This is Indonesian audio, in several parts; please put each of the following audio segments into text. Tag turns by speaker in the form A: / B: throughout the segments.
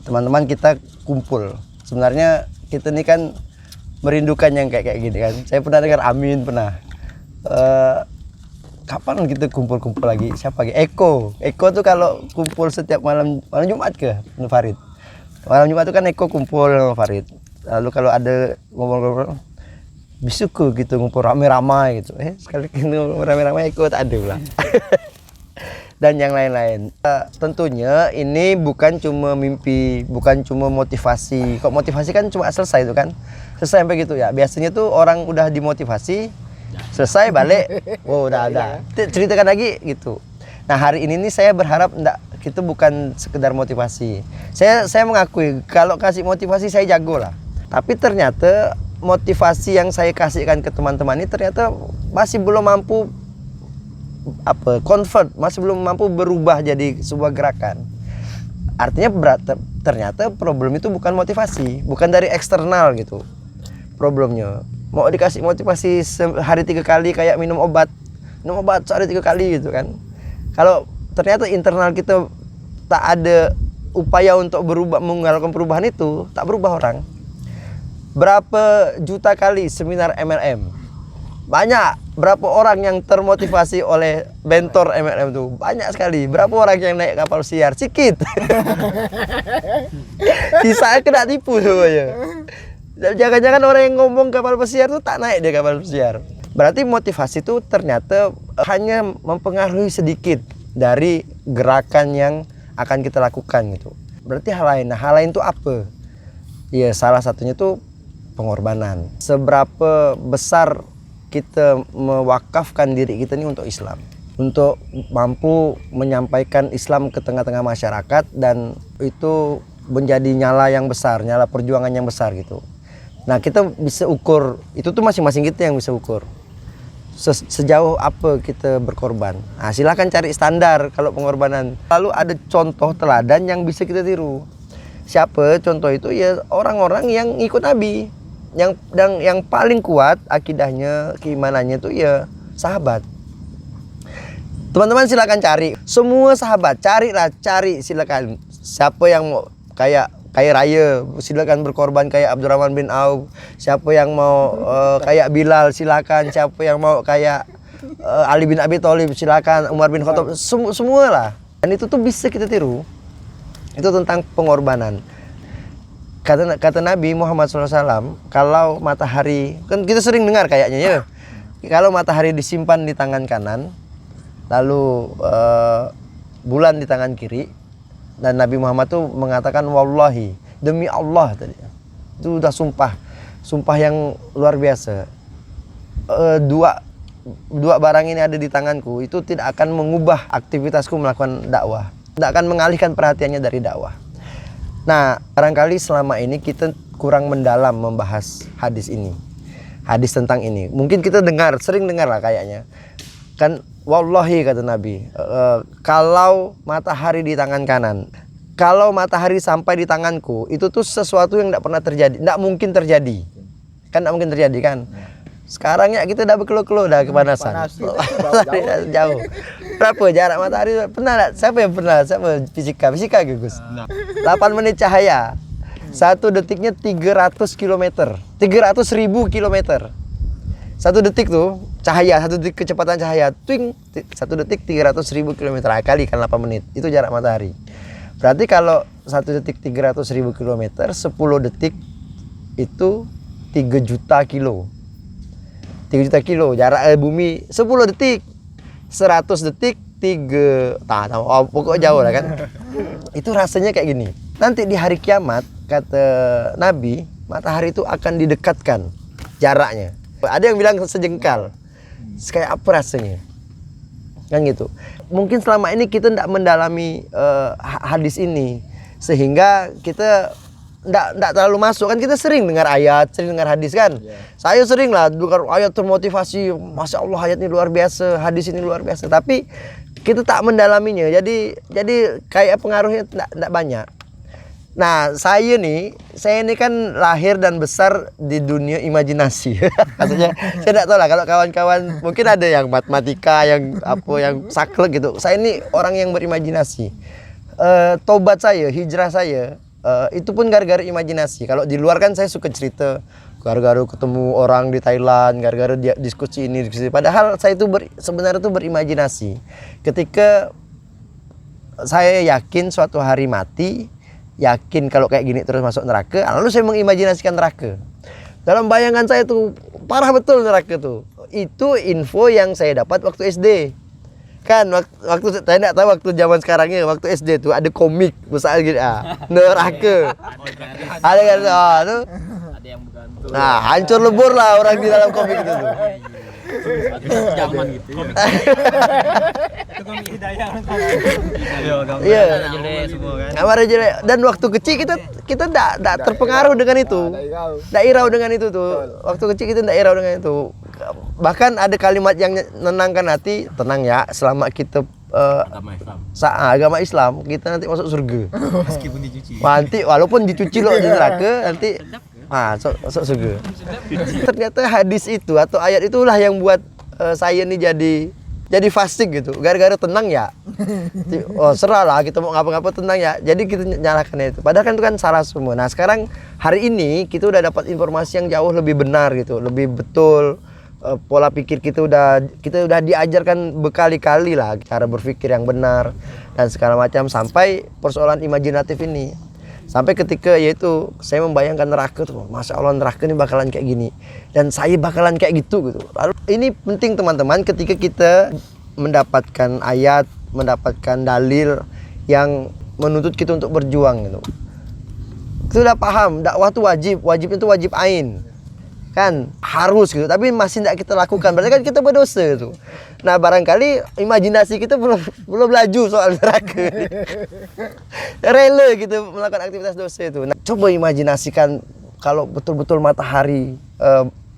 A: teman-teman kita kumpul. Sebenarnya kita ini kan merindukan yang kayak gini kan. Saya pernah dengar Amin pernah. Kapan kita kumpul-kumpul lagi? Siapa lagi? Eko tuh kalau kumpul setiap malam Jumat ke Farid. Malam Jumat tuh kan Eko kumpul sama Farid. Lalu kalau ada ngobrol-ngobrol bisuku gitu ngumpul rame-rame gitu. Sekali ngumpul rame-rame Eko tak ada pula. Dan yang lain-lain. Tentunya ini bukan cuma mimpi, bukan cuma motivasi. Kok motivasi kan cuma selesai itu kan. Selesai sampai gitu ya. Biasanya tuh orang udah dimotivasi, selesai balik, wow udah ada. Ceritakan lagi gitu. Nah, hari ini nih saya berharap kita bukan sekedar motivasi. Saya mengakui kalau kasih motivasi saya jago lah. Tapi ternyata motivasi yang saya kasihkan ke teman-teman ini ternyata masih belum mampu convert, masih belum mampu berubah jadi sebuah gerakan. Artinya ternyata problem itu bukan motivasi, bukan dari eksternal gitu. Problemnya mau dikasih motivasi sehari 3 kali kayak minum obat sehari 3 kali gitu kan. Kalau ternyata internal kita tak ada upaya untuk berubah, melakukan perubahan itu, tak berubah orang. Berapa juta kali seminar MLM, banyak. Berapa orang yang termotivasi oleh mentor MLM itu? Banyak sekali. Berapa orang yang naik kapal pesiar? Sikit. Sisa kena tipu semuanya. Jangan-jangan orang yang ngomong kapal pesiar itu tak naik dia kapal pesiar. Berarti motivasi itu ternyata hanya mempengaruhi sedikit dari gerakan yang akan kita lakukan gitu. Berarti hal lain. Nah, hal lain itu apa? Ya, salah satunya itu pengorbanan. Seberapa besar kita mewakafkan diri kita ini untuk Islam, untuk mampu menyampaikan Islam ke tengah-tengah masyarakat, dan itu menjadi nyala yang besar, nyala perjuangan yang besar gitu. Nah, kita bisa ukur, itu tuh masing-masing kita yang bisa ukur sejauh apa kita berkorban. Nah, silahkan cari standar kalau pengorbanan. Lalu ada contoh teladan yang bisa kita tiru. Siapa contoh itu? Ya orang-orang yang ikut Nabi. Yang paling kuat akidahnya, keimanannya itu ya sahabat. Teman-teman silakan cari semua sahabat, cari silakan. Siapa yang mau kayak raya, silakan berkorban kayak Abdurrahman bin Auf. Siapa yang mau kayak Bilal, silakan. Siapa yang mau kayak Ali bin Abi Thalib, silakan. Umar bin Khattab, semua lah. Dan itu tuh bisa kita tiru. Itu tentang pengorbanan. Kata Nabi Muhammad SAW, kalau matahari, kan kita sering dengar kayaknya ya, kalau matahari disimpan di tangan kanan, lalu bulan di tangan kiri, dan Nabi Muhammad tuh mengatakan wallahi, demi Allah tadi, itu udah sumpah yang luar biasa. Dua barang ini ada di tanganku, itu tidak akan mengubah aktivitasku melakukan dakwah, tidak akan mengalihkan perhatiannya dari dakwah. Nah, barangkali selama ini kita kurang mendalam membahas hadis ini. Hadis tentang ini. Mungkin kita sering dengar lah kayaknya. Kan wallahi kata Nabi, kalau matahari di tangan kanan, kalau matahari sampai di tanganku, itu tuh sesuatu yang tidak pernah terjadi, tidak mungkin terjadi. Kan tidak mungkin terjadi kan? Sekarang ya kita udah berkeluh-keluh, udah kepanasan. Jauh. Berapa jarak matahari? Pernah enggak? Siapa yang pernah? Siapa fisika Gus? 8 menit cahaya. 1 detiknya 300 km. 300.000 km. 1 detik tuh cahaya, 1 detik kecepatan cahaya. Twing, 1 detik 300.000 km. Kali kan 8 menit. Itu jarak matahari. Berarti kalau 1 detik 300.000 km, 10 detik itu 3 juta kilo. 3 juta kilo jarak bumi 10 detik. 100 detik 3 pokoknya jauh lah kan. Itu rasanya kayak gini. Nanti di hari kiamat kata Nabi, matahari itu akan didekatkan jaraknya. Ada yang bilang sejengkal. Kayak apa rasanya? Kan gitu. Mungkin selama ini kita tidak mendalami hadis ini, sehingga kita tidak terlalu masuk. Kan kita sering dengar ayat, sering dengar hadis kan. Saya sering lah dengar ayat termotivasi, Masya Allah ayat ini luar biasa, hadis ini luar biasa. Tapi kita tak mendalaminya, jadi kayak pengaruhnya tidak banyak. Nah, saya ini kan lahir dan besar di dunia imajinasi. Maksudnya saya tidak tahu lah kalau kawan-kawan mungkin ada yang matematika, yang saklek gitu. Saya ini orang yang berimajinasi. Tobat saya, hijrah saya Itu pun gara-gara imajinasi. Kalau di luar kan saya suka cerita gara-gara ketemu orang di Thailand, gara-gara dia diskusi ini diskusi. Padahal saya itu sebenarnya itu berimajinasi. Ketika saya yakin suatu hari mati, yakin kalau kayak gini terus masuk neraka, lalu saya mengimajinasikan neraka. Dalam bayangan saya tuh parah betul neraka tuh. Itu info yang saya dapat waktu SD. Kan waktu saya enggak tahu waktu zaman sekarangnya, waktu SD tuh ada komik besar gitu neraka. Ada kan tuh.
B: Ada yang bergantung.
A: Nah, hancur lebur lah orang di dalam komik itu tuh.
B: Zaman gitu.
C: Itu komik hidayah kan.
A: Iya.
B: Jelek semua kan.
A: Gambar jelek. Dan waktu kecil kita enggak terpengaruh dengan itu. Enggak irau dengan itu tuh. Waktu kecil kita enggak irau dengan itu. Bahkan ada kalimat yang menenangkan hati, tenang ya, selama kita agama Islam, kita nanti masuk surga.
C: Meskipun dicuci.
A: Nanti walaupun dicuci loh di neraka, nanti masuk surga. Ternyata hadis itu atau ayat itulah yang buat saya nih jadi fasik gitu. Gara-gara tenang ya. Oh, serah lah kita mau ngapa-ngapa tenang ya. Jadi kita nyalakan itu. Padahal kan itu kan salah semua. Nah, sekarang hari ini kita udah dapat informasi yang jauh lebih benar gitu, lebih betul. Pola pikir kita udah diajarkan berkali-kali lah cara berpikir yang benar dan segala macam sampai persoalan imajinatif ini. Sampai ketika yaitu saya membayangkan neraka tuh, Masya Allah neraka ini bakalan kayak gini dan saya bakalan kayak gitu. Lalu ini penting teman-teman ketika kita mendapatkan ayat, mendapatkan dalil yang menuntut kita untuk berjuang gitu. Kita udah paham dakwah itu wajib itu wajib ain. Kan harus gitu, tapi masih tidak kita lakukan, berarti kan kita berdosa tuh. Nah, barangkali imajinasi kita belum laju soal neraka. Rela gitu melakukan aktivitas dosa itu. Nah, coba imajinasikan kalau betul-betul matahari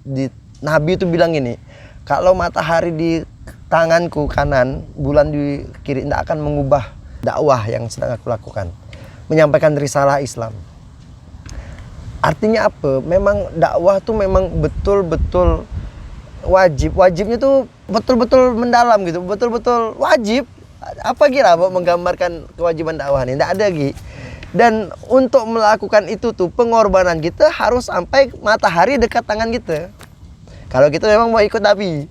A: di Nabi itu bilang ini, kalau matahari di tanganku kanan, bulan di kiri, tidak akan mengubah dakwah yang sedang aku lakukan, menyampaikan risalah Islam. Artinya apa? Memang dakwah tuh memang betul-betul wajib. Wajibnya tuh betul-betul mendalam gitu, betul-betul wajib. Apa kira mau menggambarkan kewajiban dakwah ini? Tidak ada lagi. Dan untuk melakukan itu tuh pengorbanan kita harus sampai matahari dekat tangan kita. Kalau kita memang mau ikut Nabi.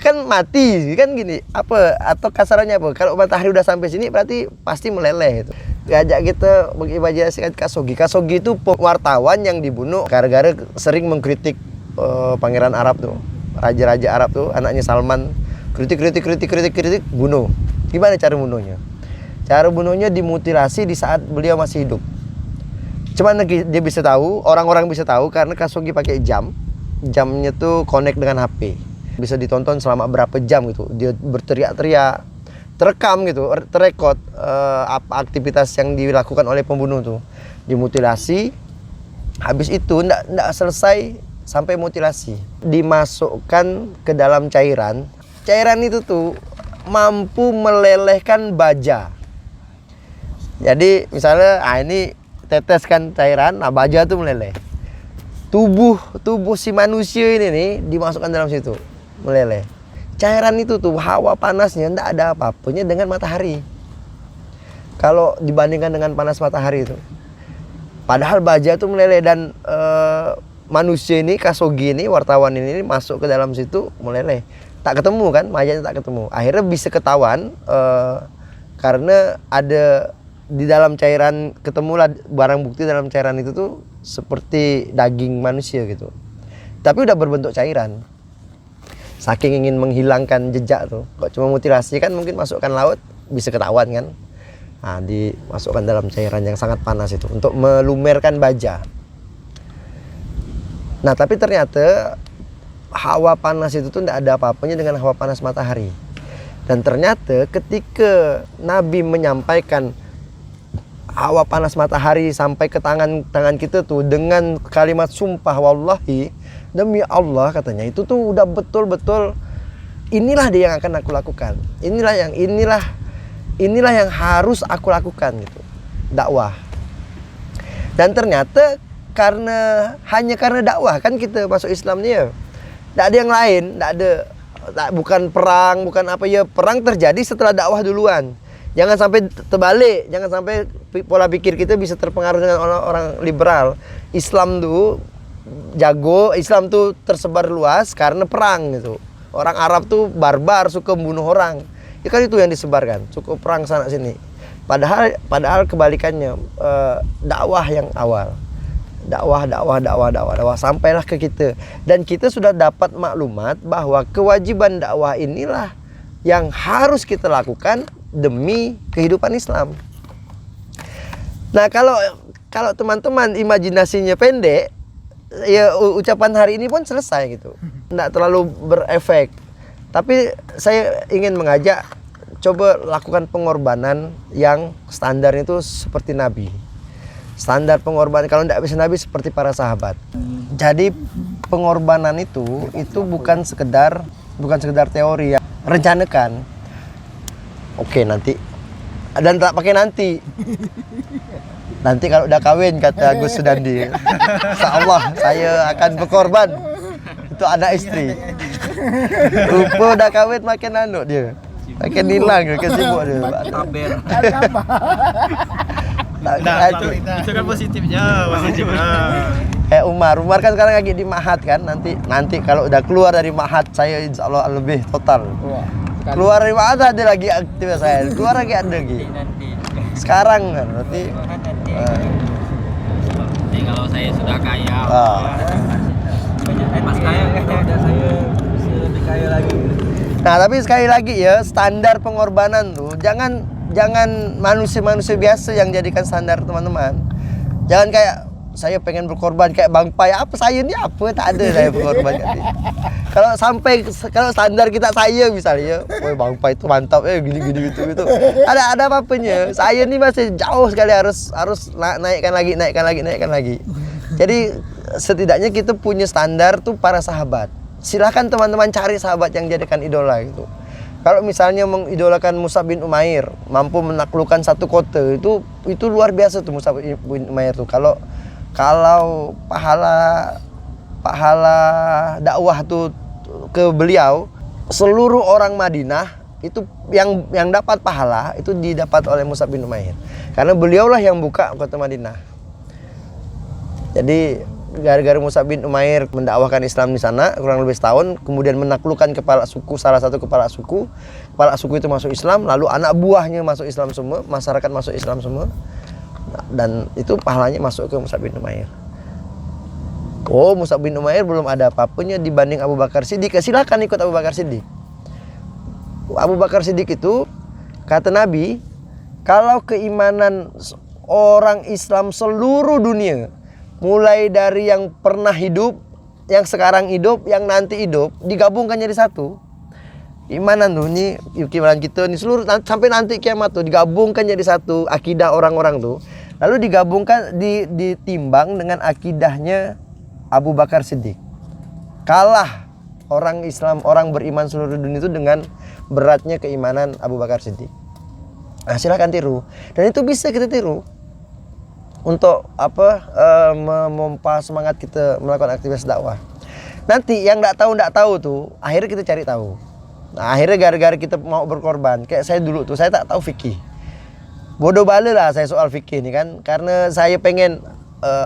A: Kan mati kan gini apa atau kasarannya apa kalau matahari udah sampai sini berarti pasti meleleh itu. Diajak kita mengimajinasikan Khashoggi itu wartawan yang dibunuh gara-gara sering mengkritik pangeran Arab tuh, raja-raja Arab tuh, anaknya Salman, kritik bunuh. Gimana cara bunuhnya? Cara bunuhnya dimutilasi di saat beliau masih hidup. Cuman dia bisa tahu, orang-orang bisa tahu karena Khashoggi pakai jamnya tuh connect dengan HP. Bisa ditonton selama berapa jam gitu, dia berteriak-teriak, terekam gitu, terekod apa aktivitas yang dilakukan oleh pembunuh tuh, dimutilasi. Habis itu ndak selesai sampai mutilasi, dimasukkan ke dalam cairan itu tuh mampu melelehkan baja. Jadi misalnya ini teteskan cairan, nah baja tuh meleleh. Tubuh si manusia ini nih dimasukkan dalam situ, meleleh. Cairan itu tuh hawa panasnya ndak ada apa-apanya dengan matahari. Kalau dibandingkan dengan panas matahari itu. Padahal baja itu meleleh dan manusia ini, Khashoggi ini, wartawan ini masuk ke dalam situ meleleh. Tak ketemu kan, bajanya tak ketemu. Akhirnya bisa ketahuan karena ada di dalam cairan, ketemulah barang bukti dalam cairan itu tuh seperti daging manusia gitu. Tapi udah berbentuk cairan. Saking ingin menghilangkan jejak tuh. Kok cuma mutilasi kan mungkin masukkan laut bisa ketahuan kan. Nah, dimasukkan dalam cairan yang sangat panas itu untuk melumerkan baja. Nah, tapi ternyata hawa panas itu tuh tidak ada apa-apanya dengan hawa panas matahari. Dan ternyata ketika Nabi menyampaikan hawa panas matahari sampai ke tangan kita tuh dengan kalimat sumpah wallahi, demi Allah katanya, itu tuh udah betul-betul inilah dia yang akan aku lakukan. Inilah yang harus aku lakukan gitu. Dakwah. Dan ternyata hanya karena dakwah kan kita masuk Islam nih ya. Enggak ada yang lain, bukan perang, bukan apa ya. Perang terjadi setelah dakwah duluan. Jangan sampai terbalik, jangan sampai pola pikir kita bisa terpengaruh dengan orang-orang liberal. Islam tuh jago, Islam tuh tersebar luas karena perang gitu. Orang Arab tuh barbar, suka membunuh orang. Ya kan itu yang disebarkan, suka perang sana sini. Padahal kebalikannya, dakwah yang awal. Dakwah sampailah ke kita. Dan kita sudah dapat maklumat bahwa kewajiban dakwah inilah yang harus kita lakukan demi kehidupan Islam. Nah, kalau teman-teman imajinasinya pendek, ya ucapan hari ini pun selesai gitu. Nggak terlalu berefek. Tapi saya ingin mengajak, coba lakukan pengorbanan yang standar itu seperti Nabi. Standar pengorbanan kalau tidak bisa Nabi seperti para sahabat. Jadi pengorbanan itu bukan sekedar teori yang rencanakan. Oke, nanti dan tak pakai nanti. Nanti kalau udah kawin, kata Gus Sudandi, insyaallah saya akan berkorban untuk anak istri. Rupa udah kawin makin anu dia. Makin hilang ke sibuk dia.
B: Taber.
C: Nah, itu kan positifnya.
A: Umar kan sekarang lagi di Mahat kan. Nanti kalau udah keluar dari Mahat, saya insyaallah lebih total. Keluar dari Mahat ada lagi aktif saya. Keluar lagi ada lagi. Sekarang kan berarti
B: kalau saya sudah kaya. Pas kaya udah saya bisa lebih kaya lagi.
A: Nah, tapi sekali lagi ya, standar pengorbanan tuh jangan manusia-manusia biasa yang jadikan standar, teman-teman. Jangan kayak saya pengen berkorban kayak Bang Pai, apa saya ini apa, tak ada saya berkorban. Kalau standar kita saya misalnya, woi Bang Pai itu mantap gini gitu. Ada apa-apanya. Saya ini masih jauh sekali, harus naikkan lagi. Jadi setidaknya kita punya standar tuh para sahabat. Silahkan teman-teman cari sahabat yang jadikan idola gitu. Kalau misalnya mengidolakan Mus'ab bin Umair, mampu menaklukkan satu kota, itu luar biasa tuh Mus'ab bin Umair tuh. Kalau pahala dakwah tuh ke beliau, seluruh orang Madinah itu yang dapat pahala itu didapat oleh Mus'ab bin Umair. Karena beliaulah yang buka kota Madinah. Jadi gara-gara Mus'ab bin Umair mendakwahkan Islam di sana kurang lebih setahun, kemudian menaklukkan salah satu kepala suku itu masuk Islam, lalu anak buahnya masuk Islam semua, masyarakat masuk Islam semua. Dan itu pahalanya masuk ke Mus'ab bin Umair. Oh, Mus'ab bin Umair belum ada apa-apanya dibanding Abu Bakar Siddiq. Silakan ikut Abu Bakar Siddiq. Abu Bakar Siddiq itu kata Nabi, kalau keimanan orang Islam seluruh dunia, mulai dari yang pernah hidup, yang sekarang hidup, yang nanti hidup, digabungkan jadi satu. Imanan tuh, ini imanan kita ini seluruh sampai nanti kiamat tuh digabungkan jadi satu akidah orang-orang tuh. Lalu digabungkan ditimbang dengan akidahnya Abu Bakar Siddiq. Kalah orang Islam, orang beriman seluruh dunia itu dengan beratnya keimanan Abu Bakar Siddiq. Nah, silakan tiru. Dan itu bisa kita tiru. Untuk memompa semangat kita melakukan aktivitas dakwah. Nanti yang enggak tahu tuh, akhirnya kita cari tahu. Nah, akhirnya gara-gara kita mau berkorban, kayak saya dulu tuh, saya tak tahu fikih. Bodoh bale lah saya soal fikih ini kan, karena saya pengen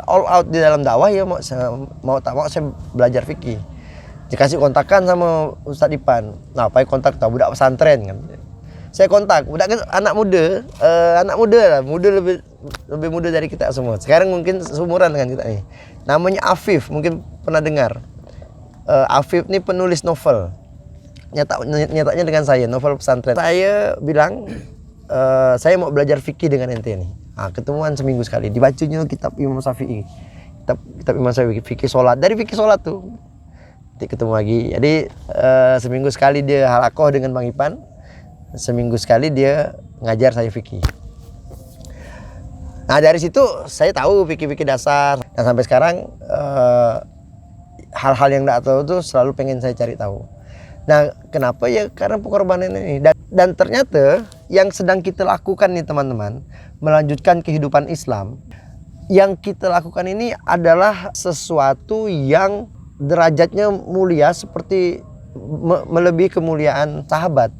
A: all out di dalam dakwah ya, mau saya belajar fikih. Dikasih kontakan sama Ustadz Ipan. Nah, apa kontak tahu budak pesantren kan. Saya kontak budak anak muda lah, lebih muda dari kita semua. Sekarang mungkin seumuran dengan kita nih. Namanya Afif, mungkin pernah dengar. Afif nih penulis novel. Nyatanya dengan saya, novel pesantren. Saya bilang, saya mau belajar fikih dengan ente nih. Nah, ketemuan seminggu sekali. Dibacanya kitab Imam Syafi'i. Kitab Imam Syafi'i, fikih sholat. Dari fikih sholat tuh. Nanti ketemu lagi. Jadi seminggu sekali dia halakoh dengan Bang Ipan. Seminggu sekali dia ngajar saya fikih. Nah, dari situ saya tahu fikih-fikih dasar. Dan sampai sekarang hal-hal yang tidak tahu tuh selalu pengen saya cari tahu. Nah, kenapa ya? Karena pengorbanan ini. Dan ternyata yang sedang kita lakukan nih teman-teman, melanjutkan kehidupan Islam, yang kita lakukan ini adalah sesuatu yang derajatnya mulia seperti melebihi kemuliaan sahabat.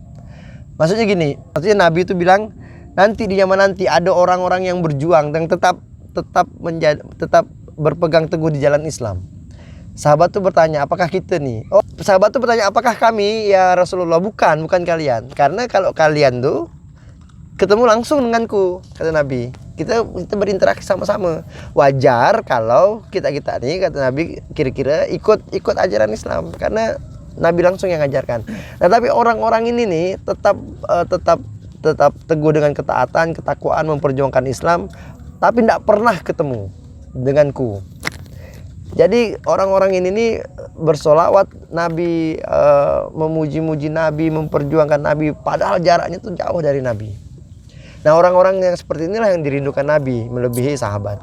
A: Maksudnya gini, Nabi itu bilang, nanti di zaman nanti ada orang-orang yang berjuang dan tetap berpegang teguh di jalan Islam. Sahabat tuh bertanya, apakah kita nih? Oh, sahabat tuh bertanya, apakah kami ya Rasulullah? Bukan kalian. Karena kalau kalian tuh ketemu langsung denganku, kata Nabi. Kita berinteraksi sama-sama. Wajar kalau kita nih, kata Nabi, kira-kira ikut ajaran Islam karena Nabi langsung yang ngajarkan. Nah, tapi orang-orang ini nih tetap teguh dengan ketaatan, ketakwaan, memperjuangkan Islam, tapi tidak pernah ketemu denganku. Jadi orang-orang ini nih bersolawat Nabi, memuji-muji Nabi, memperjuangkan Nabi, padahal jaraknya tuh jauh dari Nabi. Nah, orang-orang yang seperti inilah yang dirindukan Nabi, melebihi sahabat.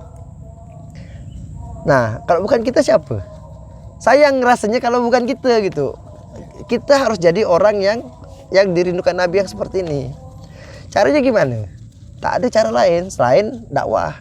A: Nah, kalau bukan kita siapa? Sayang rasanya kalau bukan kita gitu. Kita harus jadi orang yang dirindukan Nabi yang seperti ini. Caranya gimana? Tak ada cara lain selain dakwah.